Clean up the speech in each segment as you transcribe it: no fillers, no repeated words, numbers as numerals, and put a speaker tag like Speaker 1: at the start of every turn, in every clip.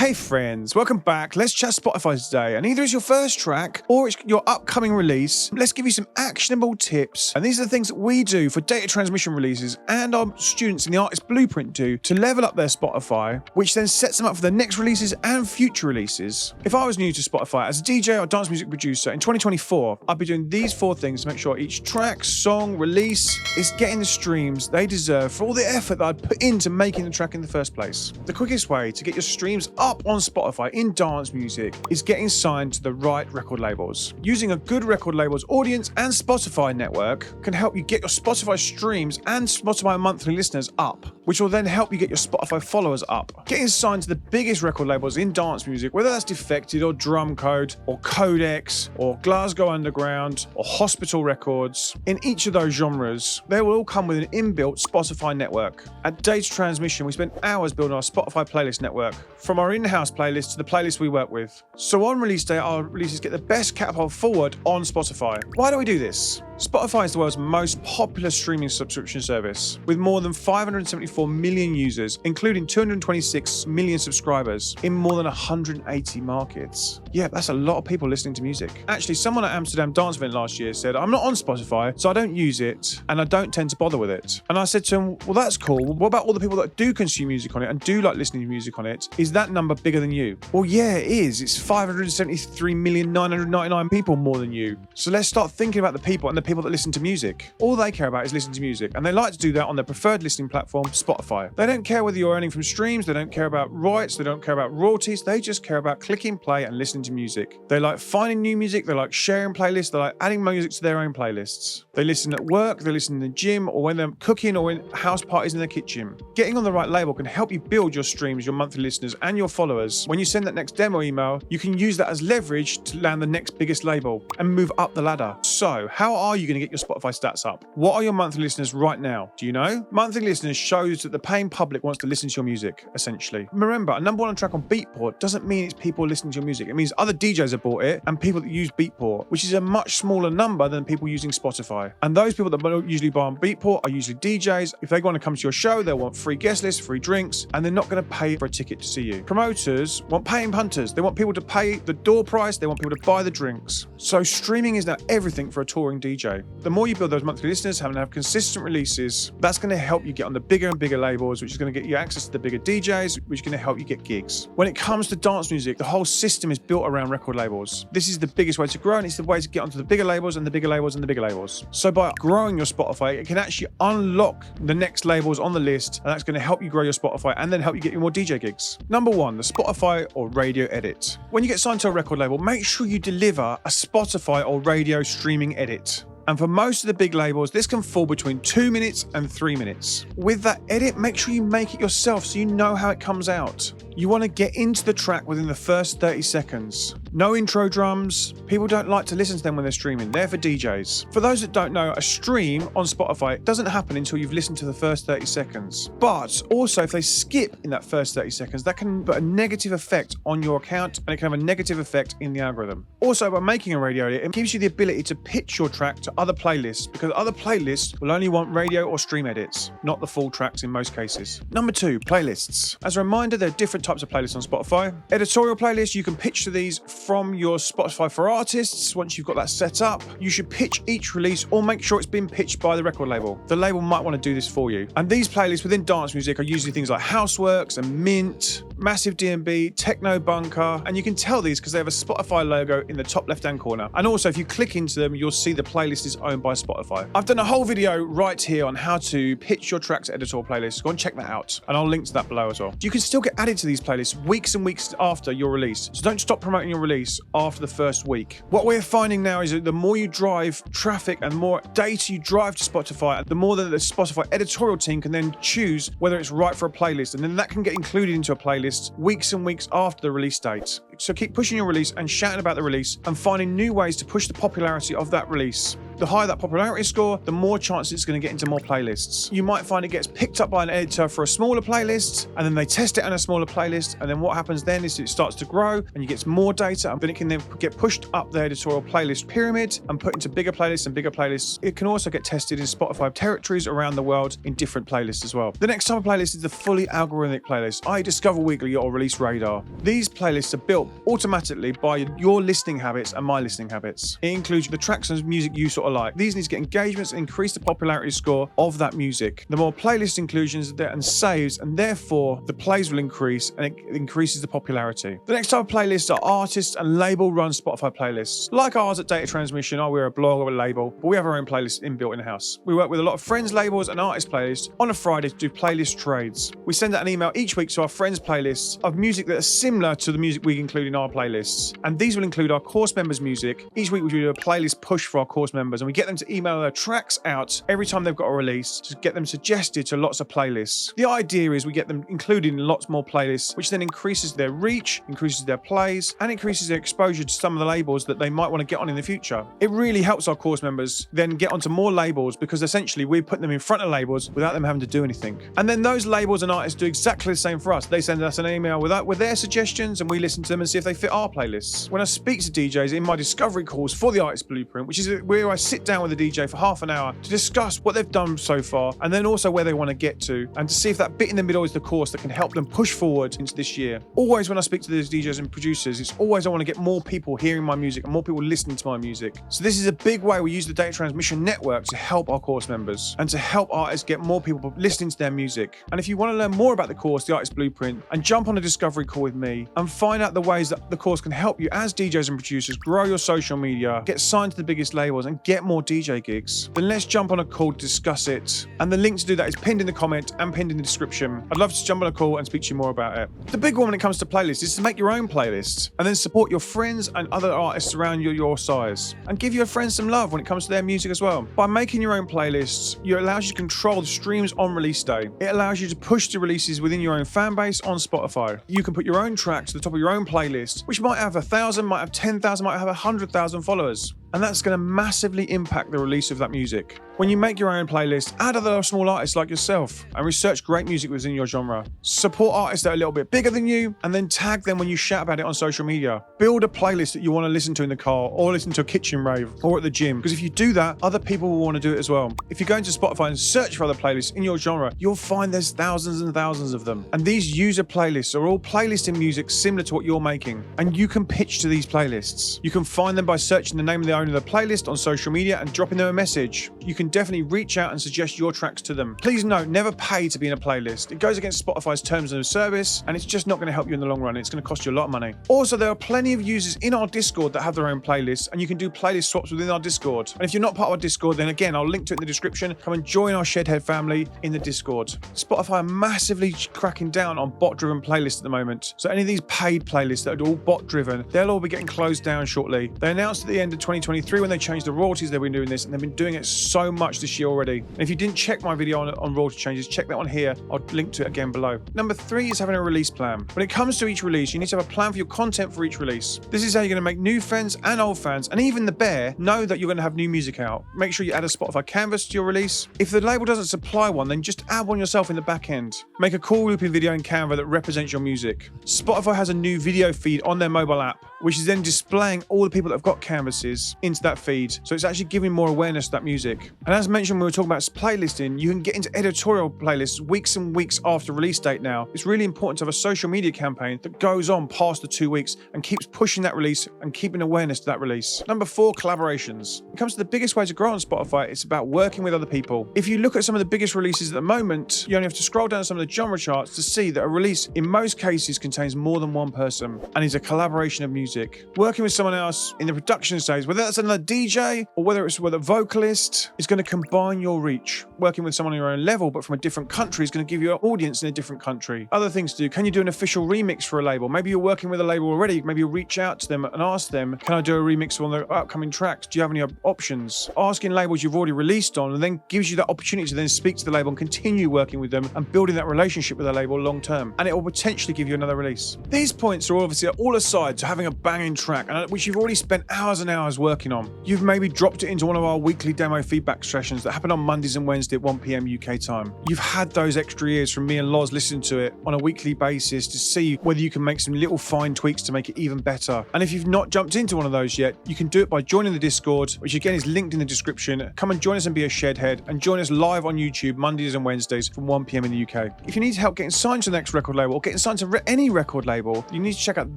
Speaker 1: Hey friends, welcome back. Let's chat Spotify today. And either it's your first track or it's your upcoming release, let's give you some actionable tips. And these are the things that we do for data transmission releases and our students in the Artist Blueprint do to level up their Spotify, which then sets them up for the next releases and future releases. If I was new to Spotify as a DJ or dance music producer in 2024, I'd be doing these 4 things to make sure each track, song, release is getting the streams they deserve for all the effort that I'd put into making the track in the first place. The quickest way to get your streams up on Spotify in dance music is getting signed to the right record labels. Using a good record label's audience and Spotify network can help you get your Spotify streams and Spotify monthly listeners up, which will then help you get your Spotify followers up. Getting signed to the biggest record labels in dance music, whether that's Defected or Drum Code or Codex or Glasgow Underground or Hospital Records, in each of those genres, they will all come with an inbuilt Spotify network. At Data Transmission, we spend hours building our Spotify playlist network, from our in-house playlist to the playlist we work with. So on release day, our releases get the best catapult forward on Spotify. Why do we do this? Spotify is the world's most popular streaming subscription service, with more than 574 million users, including 226 million subscribers in more than 180 markets. Yeah, that's a lot of people listening to music. Actually, someone at Amsterdam Dance Event last year said, "I'm not on Spotify, so I don't use it, and I don't tend to bother with it." And I said to him, well, that's cool. What about all the people that do consume music on it and do like listening to music on it? Is that number bigger than you? Well, yeah, it is. It's 573,999 people more than you. So let's start thinking about the people and the people that listen to music. All they care about is listening to music, and they like to do that on their preferred listening platform, Spotify. They don't care whether you're earning from streams, they don't care about rights, they don't care about royalties, they just care about clicking play and listening to music. They like finding new music, they like sharing playlists, they like adding music to their own playlists. They listen at work, they listen in the gym, or when they're cooking, or in house parties in their kitchen. Getting on the right label can help you build your streams, your monthly listeners, and your followers. When you send that next demo email, you can use that as leverage to land the next biggest label and move up the ladder. So, how are you going to get your Spotify stats up? What are your monthly listeners right now? Do you know? Monthly listeners shows that the paying public wants to listen to your music, essentially. Remember, a number 1 track on Beatport doesn't mean it's people listening to your music. It means other DJs have bought it and people that use Beatport, which is a much smaller number than people using Spotify. And those people that usually buy on Beatport are usually DJs. If they want to come to your show, they'll want free guest lists, free drinks, and they're not going to pay for a ticket to see you. Promoters want paying punters. They want people to pay the door price. They want people to buy the drinks. So streaming is now everything for a touring DJ. The more you build those monthly listeners, having to have consistent releases, that's going to help you get on the bigger and bigger labels, which is going to get you access to the bigger DJs, which is going to help you get gigs. When it comes to dance music, the whole system is built around record labels. This is the biggest way to grow, and it's the way to get onto the bigger labels and the bigger labels and the bigger labels. So by growing your Spotify, it can actually unlock the next labels on the list, and that's going to help you grow your Spotify and then help you get you more DJ gigs. Number 1, the Spotify or radio edit. When you get signed to a record label, make sure you deliver a Spotify or radio streaming edit. And for most of the big labels, this can fall between 2 minutes and 3 minutes. With that edit, make sure you make it yourself so you know how it comes out. You want to get into the track within the first 30 seconds. No intro drums. People don't like to listen to them when they're streaming. They're for DJs. For those that don't know, a stream on Spotify doesn't happen until you've listened to the first 30 seconds. But also, if they skip in that first 30 seconds, that can put a negative effect on your account, and it can have a negative effect in the algorithm. Also, by making a radio edit, it gives you the ability to pitch your track to other playlists, because other playlists will only want radio or stream edits, not the full tracks in most cases. Number 2, playlists. As a reminder, there are different types of playlists on Spotify. Editorial playlists, you can pitch to these from your Spotify for Artists. Once you've got that set up, you should pitch each release or make sure it's been pitched by the record label. The label might want to do this for you. And these playlists within dance music are usually things like Houseworks and Mint, Massive D&B, Techno Bunker, and you can tell these because they have a Spotify logo in the top left-hand corner. And also, if you click into them, you'll see the playlist is owned by Spotify. I've done a whole video right here on how to pitch your track to editorial playlists. Go and check that out, and I'll link to that below as well. You can still get added to these playlists weeks and weeks after your release, so don't stop promoting your release after the first week. What we're finding now is that the more you drive traffic and more data you drive to Spotify, the more that the Spotify editorial team can then choose whether it's right for a playlist, and then that can get included into a playlist weeks and weeks after the release date. So keep pushing your release and shouting about the release and finding new ways to push the popularity of that release. The higher that popularity score, the more chance it's going to get into more playlists. You might find it gets picked up by an editor for a smaller playlist, and then they test it on a smaller playlist, and then what happens then is it starts to grow, and you get more data, and then it can then get pushed up the editorial playlist pyramid and put into bigger playlists and bigger playlists. It can also get tested in Spotify territories around the world in different playlists as well. The next type of playlist is the fully algorithmic playlist, i.e. Discover Weekly or Release Radar. These playlists are built automatically by your listening habits and my listening habits. It includes the tracks and music you sort of like. These need to get engagements and increase the popularity score of that music. The more playlist inclusions there and saves, and therefore the plays will increase, and it increases the popularity. The next type of playlists are artist and label run Spotify playlists. Like ours at Data Transmission, we're a blog or a label, but we have our own playlist inbuilt in-house. We work with a lot of friends, labels, and artist playlists on a Friday to do playlist trades. We send out an email each week to our friends' playlists of music that are similar to the music we include in our playlists. And these will include our course members' music. Each week we do a playlist push for our course members, and we get them to email their tracks out every time they've got a release to get them suggested to lots of playlists. The idea is we get them included in lots more playlists, which then increases their reach, increases their plays, and increases their exposure to some of the labels that they might want to get on in the future. It really helps our course members then get onto more labels, because essentially we're putting them in front of labels without them having to do anything. And then those labels and artists do exactly the same for us. They send us an email with their suggestions, and we listen to them and see if they fit our playlists. When I speak to DJs in my discovery calls for the Artist Blueprint, which is where I sit down with a DJ for half an hour to discuss what they've done so far, and then also where they want to get to, and to see if that bit in the middle is the course that can help them push forward into this year. Always when I speak to those DJs and producers, it's always I want to get more people hearing my music and more people listening to my music. So this is a big way we use the Data Transmission Network to help our course members and to help artists get more people listening to their music. And if you want to learn more about the course, the Artist Blueprint, and jump on a discovery call with me and find out the ways that the course can help you as DJs and producers grow your social media, get signed to the biggest labels, and get more DJ gigs, then let's jump on a call to discuss it. And the link to do that is pinned in the comment and pinned in the description. I'd love to jump on a call and speak to you more about it. The big one when it comes to playlists is to make your own playlist and then support your friends and other artists around your size, and give your friends some love when it comes to their music as well. By making your own playlists, it allows you to control the streams on release day. It allows you to push the releases within your own fan base on Spotify. You can put your own track to the top of your own playlist, which might have 1,000, might have 10,000, might have 100,000 followers. And that's going to massively impact the release of that music. When you make your own playlist, add other small artists like yourself and research great music within your genre. Support artists that are a little bit bigger than you, and then tag them when you shout about it on social media. Build a playlist that you want to listen to in the car, or listen to a kitchen rave, or at the gym, because if you do that, other people will want to do it as well. If you go into Spotify and search for other playlists in your genre, you'll find there's thousands and thousands of them. And these user playlists are all playlisting music similar to what you're making, and you can pitch to these playlists. You can find them by searching the name of the owner of the playlist on social media and dropping them a message. You can definitely reach out and suggest your tracks to them. Please note, never pay to be in a playlist. It goes against Spotify's terms of service, and it's just not going to help you in the long run. It's going to cost you a lot of money. Also, there are plenty of users in our Discord that have their own playlists, and you can do playlist swaps within our Discord. And if you're not part of our Discord, then again, I'll link to it in the description. Come and join our Shedhead family in the Discord. Spotify are massively cracking down on bot-driven playlists at the moment. So any of these paid playlists that are all bot-driven, they'll all be getting closed down shortly. They announced at the end of 2023 when they changed the royalties, they've been doing this, and they've been doing it so much this year already. And if you didn't check my video on royalty changes, check that one here. I'll link to it again below. Number 3 is having a release plan. When it comes to each release, you need to have a plan for your content for each release. This is how you're going to make new fans and old fans, and even the bear, know that you're going to have new music out. Make sure you add a Spotify canvas to your release. If the label doesn't supply one, then just add one yourself in the back end. Make a cool looping video in Canva that represents your music. Spotify has a new video feed on their mobile app, which is then displaying all the people that have got canvases into that feed. So it's actually giving more awareness to that music. And as mentioned, when we were talking about playlisting, you can get into editorial playlists weeks and weeks after release date now. It's really important to have a social media campaign that goes on past the 2 weeks and keeps pushing that release and keeping awareness to that release. Number 4, collaborations. When it comes to the biggest way to grow on Spotify, it's about working with other people. If you look at some of the biggest releases at the moment, you only have to scroll down some of the genre charts to see that a release in most cases contains more than one person and is a collaboration of music. Working with someone else in the production stage, whether that's another DJ or whether it's with a vocalist, is going to combine your reach. Working with someone on your own level but from a different country is going to give you an audience in a different country. Other things to do, can you do an official remix for a label? Maybe you're working with a label already, maybe you reach out to them and ask them, can I do a remix on the upcoming tracks? Do you have any options? Asking labels you've already released on, and then gives you that opportunity to then speak to the label and continue working with them and building that relationship with the label long term, and it will potentially give you another release. These points are obviously all aside to having a banging track, which you've already spent hours and hours working on. You've maybe dropped it into one of our weekly demo feedback sessions that happen on Mondays and Wednesdays at 1 p.m. UK time. You've had those extra ears from me and Loz listening to it on a weekly basis to see whether you can make some little fine tweaks to make it even better. And if you've not jumped into one of those yet, you can do it by joining the Discord, which again is linked in the description. Come and join us and be a Shedhead, and join us live on YouTube Mondays and Wednesdays from 1 p.m. in the UK. If you need help getting signed to the next record label or getting signed to any record label, you need to check out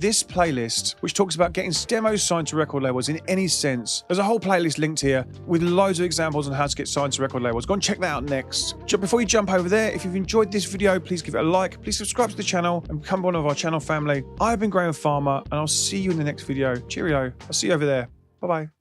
Speaker 1: this playlist, which talks about getting demos signed to record labels in any sense. There's a whole playlist linked here with loads of examples on how to get signed to record labels. Go and check that out next. Before you jump over there, if you've enjoyed this video, please give it a like, please subscribe to the channel and become one of our channel family. I've been Graham Farmer, and I'll see you in the next video. Cheerio. I'll see you over there. Bye-bye.